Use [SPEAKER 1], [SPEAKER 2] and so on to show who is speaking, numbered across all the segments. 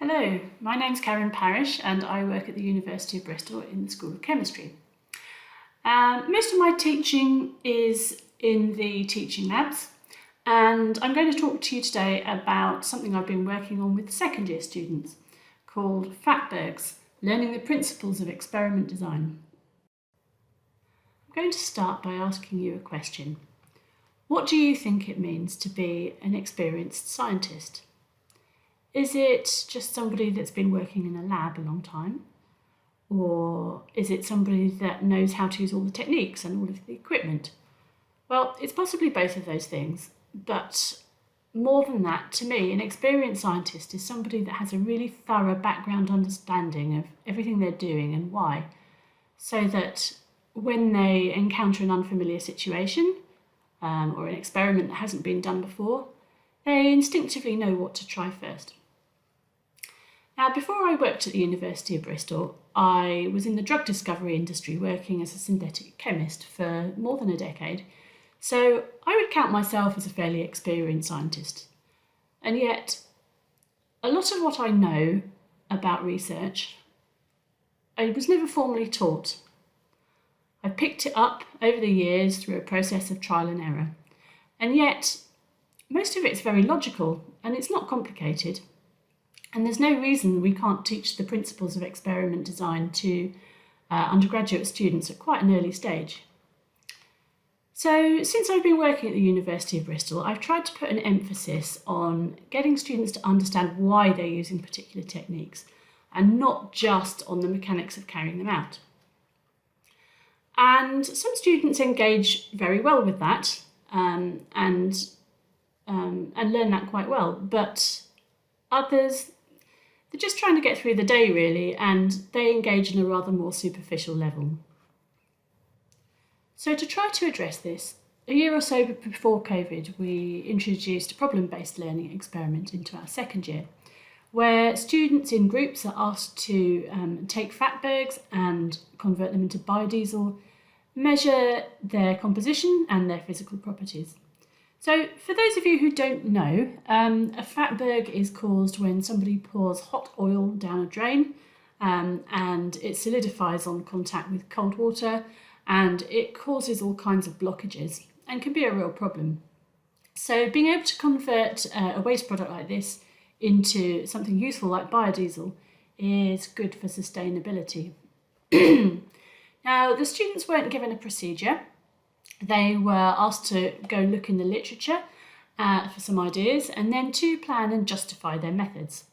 [SPEAKER 1] Hello, my name's Parrish and I work at the University of Bristol in the School of Chemistry. Most of my teaching is in the teaching labs, and I'm going to talk to you today about something I've been working on with second year students called Fatbergs, Learning the Principles of Experiment Design. I'm going to start by asking you a question. What do you think it means to be an experienced scientist? Is it just somebody that's been working in a lab a long time? Or is it somebody that knows how to use all the techniques and all of the equipment? Well, it's possibly both of those things, but more than that, to me, an experienced scientist is somebody that has a really thorough background understanding of everything they're doing and why, so that when they encounter an unfamiliar situation or an experiment that hasn't been done before, they instinctively know what to try first. Now, before I worked at the University of Bristol, I was in the drug discovery industry working as a synthetic chemist for more than a decade, so I would count myself as a fairly experienced scientist. And yet, a lot of what I know about research, I was never formally taught. I picked it up over the years through a process of trial and error, and yet most of it's very logical and it's not complicated. And there's no reason we can't teach the principles of experiment design to undergraduate students at quite an early stage. So since I've been working at the University of Bristol, I've tried to put an emphasis on getting students to understand why they're using particular techniques and not just on the mechanics of carrying them out. And some students engage very well with that and learn that quite well, but others, they're just trying to get through the day really, and they engage in a rather more superficial level. So to try to address this, a year or so before COVID, we introduced a problem-based learning experiment into our second year, where students in groups are asked to take Fatbergs and convert them into biodiesel, measure their composition and their physical properties. So for those of you who don't know, a Fatberg is caused when somebody pours hot oil down a drain and it solidifies on contact with cold water, and it causes all kinds of blockages and can be a real problem. So being able to convert a waste product like this into something useful like biodiesel is good for sustainability. Now, the students weren't given a procedure. They were asked to go look in the literature for some ideas and then to plan and justify their methods.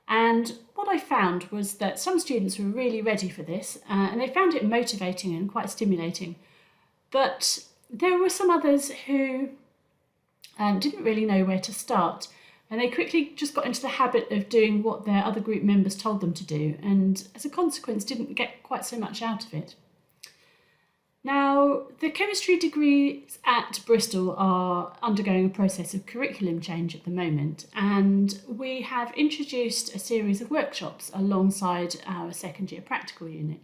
[SPEAKER 1] And what I found was that some students were really ready for this and they found it motivating and quite stimulating. But there were some others who didn't really know where to start, and they quickly just got into the habit of doing what their other group members told them to do, and as a consequence didn't get quite so much out of it. Now, the chemistry degrees at Bristol are undergoing a process of curriculum change at the moment, and we have introduced a series of workshops alongside our second year practical unit.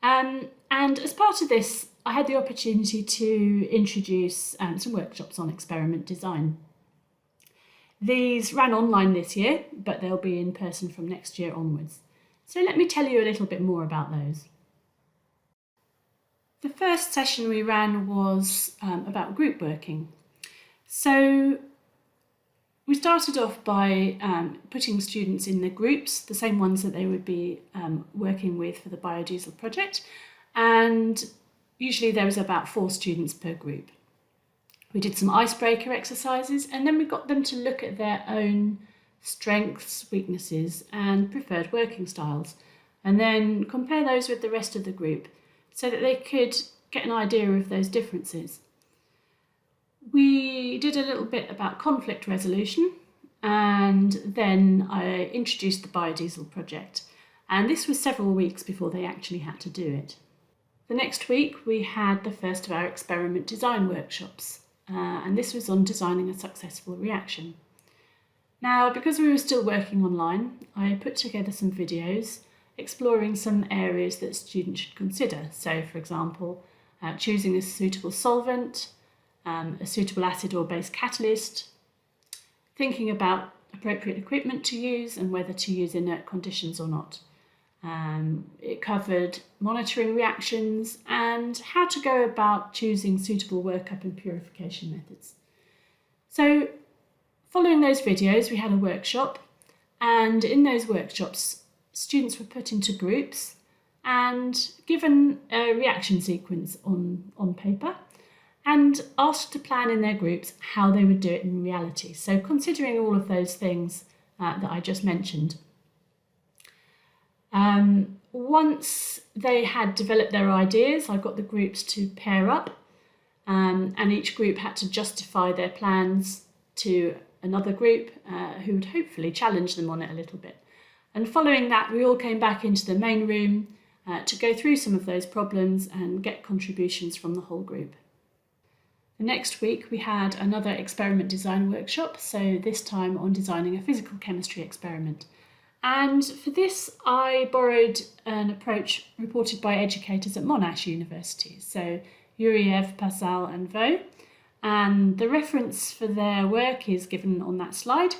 [SPEAKER 1] And as part of this, I had the opportunity to introduce some workshops on experiment design. These ran online this year, but they'll be in person from next year onwards. So let me tell you a little bit more about those. The first session we ran was about group working. So we started off by putting students in the groups, the same ones that they would be working with for the biodiesel project, and usually there was about 4 students per group. We did some icebreaker exercises, and then we got them to look at their own strengths, weaknesses and preferred working styles, and then compare those with the rest of the group, so that they could get an idea of those differences. We did a little bit about conflict resolution, and then I introduced the biodiesel project, and this was several weeks before they actually had to do it. The next week we had the first of our experiment design workshops, and this was on designing a successful reaction. Now, because we were still working online, I put together some videos exploring some areas that students should consider. So, for example, choosing a suitable solvent, a suitable acid or base catalyst, thinking about appropriate equipment to use and whether to use inert conditions or not. It covered monitoring reactions and how to go about choosing suitable workup and purification methods. So following those videos, we had a workshop, and in those workshops, students were put into groups and given a reaction sequence on paper and asked to plan in their groups how they would do it in reality. So considering all of those things that I just mentioned. Once they had developed their ideas, I got the groups to pair up, and each group had to justify their plans to another group who would hopefully challenge them on it a little bit. And following that, we all came back into the main room to go through some of those problems and get contributions from the whole group. The next week we had another experiment design workshop, so this time on designing a physical chemistry experiment. And for this I borrowed an approach reported by educators at Monash University, so Yuriev, Pasal and Vaux, and the reference for their work is given on that slide.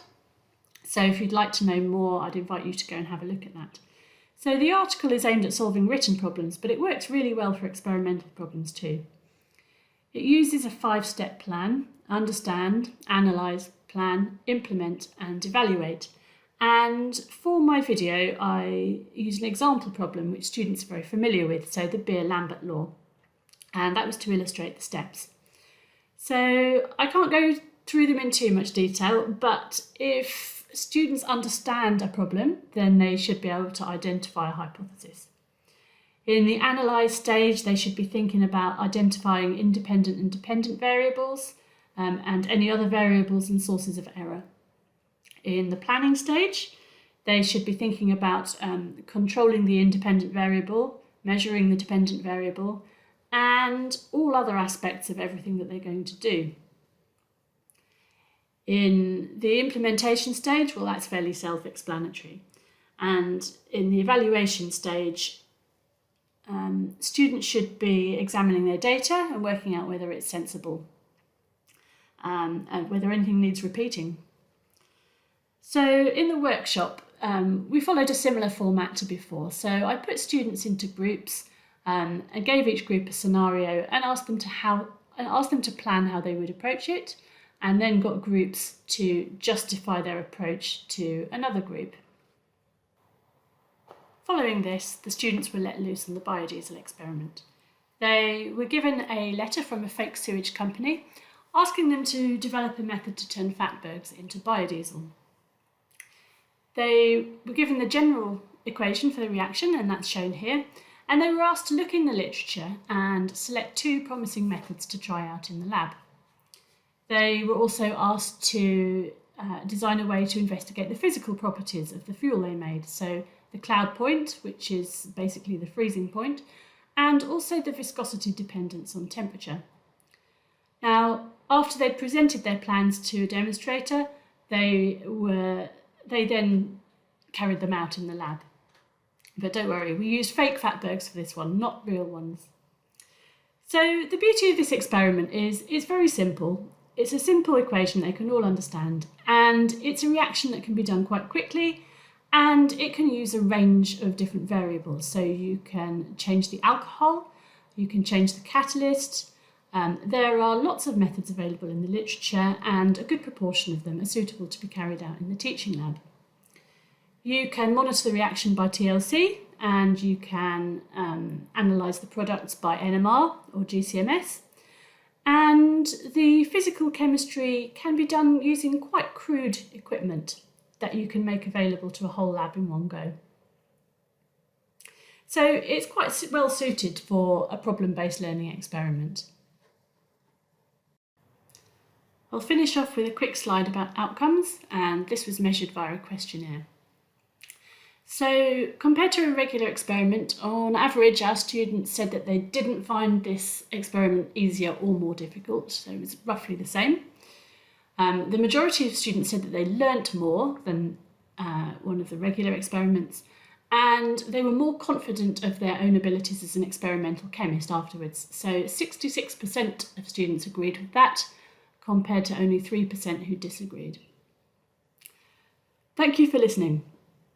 [SPEAKER 1] So if you'd like to know more, I'd invite you to go and have a look at that. So the article is aimed at solving written problems, but it works really well for experimental problems too. It uses a 5-step plan: understand, analyse, plan, implement and evaluate. And for my video, I use an example problem which students are very familiar with, so the Beer-Lambert law. And that was to illustrate the steps. So I can't go through them in too much detail, but if students understand a problem, then they should be able to identify a hypothesis. In the analyse stage, they should be thinking about identifying independent and dependent variables and any other variables and sources of error. In the planning stage, they should be thinking about controlling the independent variable, measuring the dependent variable, and all other aspects of everything that they're going to do. In the implementation stage, well, that's fairly self-explanatory. And in the evaluation stage, students should be examining their data and working out whether it's sensible and whether anything needs repeating. So in the workshop, we followed a similar format to before. So I put students into groups and gave each group a scenario and asked them to plan how they would approach it, and then got groups to justify their approach to another group. Following this, the students were let loose on the biodiesel experiment. They were given a letter from a fake sewage company asking them to develop a method to turn Fatbergs into biodiesel. They were given the general equation for the reaction, and that's shown here, and they were asked to look in the literature and select 2 promising methods to try out in the lab. They were also asked to design a way to investigate the physical properties of the fuel they made, so the cloud point, which is basically the freezing point, and also the viscosity dependence on temperature. Now, after they'd presented their plans to a demonstrator, they then carried them out in the lab. But don't worry, we used fake Fatbergs for this one, not real ones. So the beauty of this experiment is it's very simple. It's a simple equation they can all understand, and it's a reaction that can be done quite quickly, and it can use a range of different variables. So you can change the alcohol, you can change the catalyst. There are lots of methods available in the literature, and a good proportion of them are suitable to be carried out in the teaching lab. You can monitor the reaction by TLC, and you can analyse the products by NMR or GCMS. And the physical chemistry can be done using quite crude equipment that you can make available to a whole lab in one go. So it's quite well suited for a problem-based learning experiment. I'll finish off with a quick slide about outcomes, and this was measured via a questionnaire. So compared to a regular experiment, on average our students said that they didn't find this experiment easier or more difficult, so it was roughly the same. The majority of students said that they learnt more than one of the regular experiments, and they were more confident of their own abilities as an experimental chemist afterwards. So 66% of students agreed with that, compared to only 3% who disagreed. Thank you for listening.